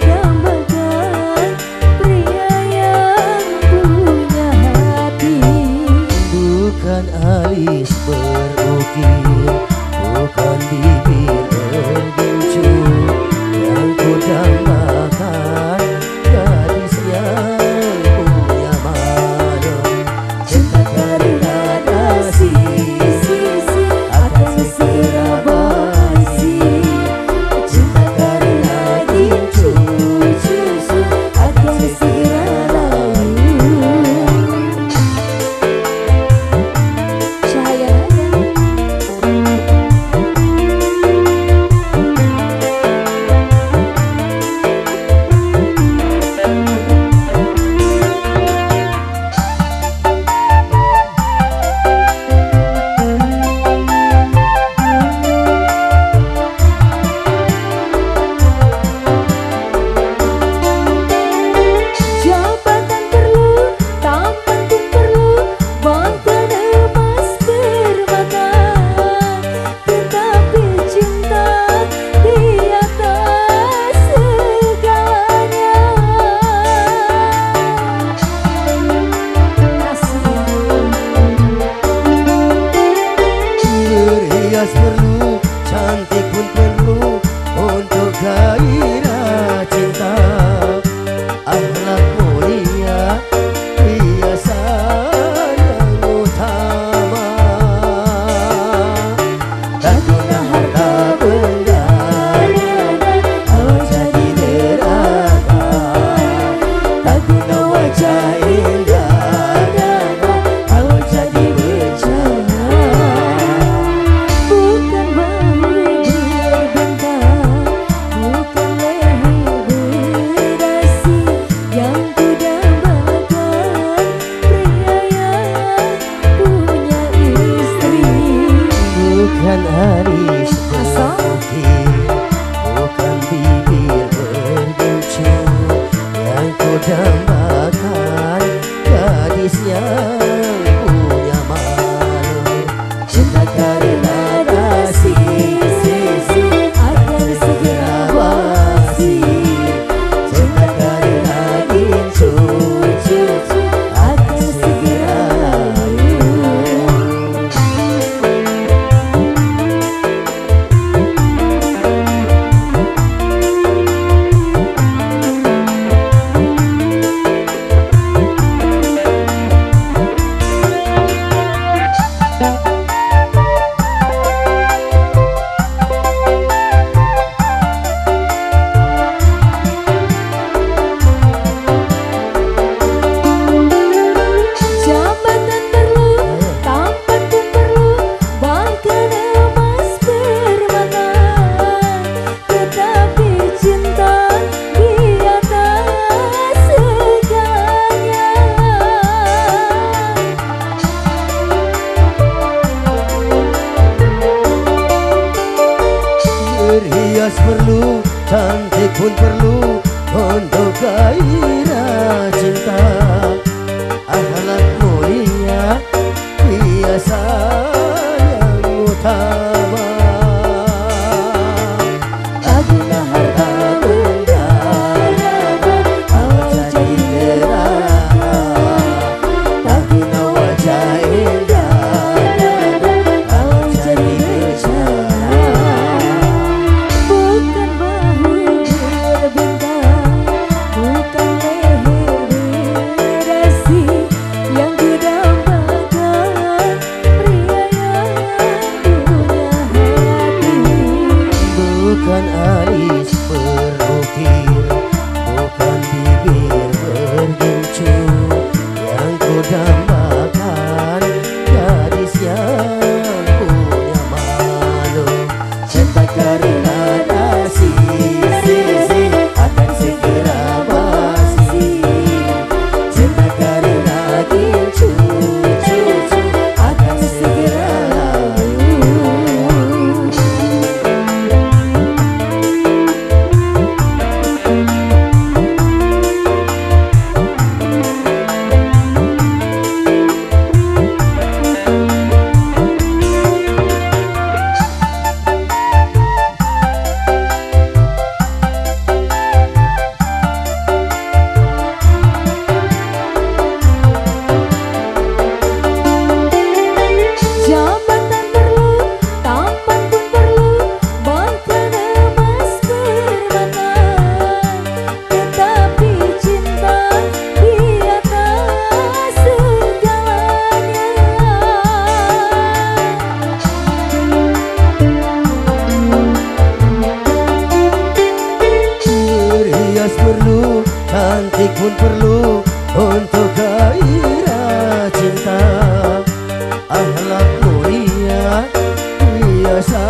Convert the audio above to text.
dambakan pria yang punya hati. Bukan alis berukir, bukan bibir bergincu, yang ku dambakan gadis yang punya madu. Cinta karena kasih akan segera basi. Cinta karena gincu akan segera layu. Cahaya jabatan perlu, tampan pun perlu, bahkan emas permata. Tetapi cinta di atas segalanya. Berhias perlu, cantik pun perlu untuk gairah cinta. Akhlak mulia hiasan yang utama. Tak guna harta benda kau jadi deraka. Tak guna wajah indah kau jadi bencana. Bukan bahu berbentang, bukan leher berdasi, yang ku dambakan pria yang punya istri. Bukan alis berukir, bukan bibir bergincu, yang ku dambakan gadis yang punya malu. Cinta karena kasih akan segera basi. Cinta karena gincu akan segera layu. Jabatan perlu, tampan pun perlu, bahkan emas permata. Tetapi cinta di atas segalanya. Berhias perlu, cantik pun perlu untuk gairah cinta. Akhlak mulia hiasan yang utama. Tak guna harta benda kau jadi deraka. Tak guna wajah indah kau jadi bencana. Bukan bahu berbentang, bukan leher berdasi, yang ku dambakan pria Cerdas perlu, cantik pun perlu untuk gairah cinta. Akhlak mulia biasa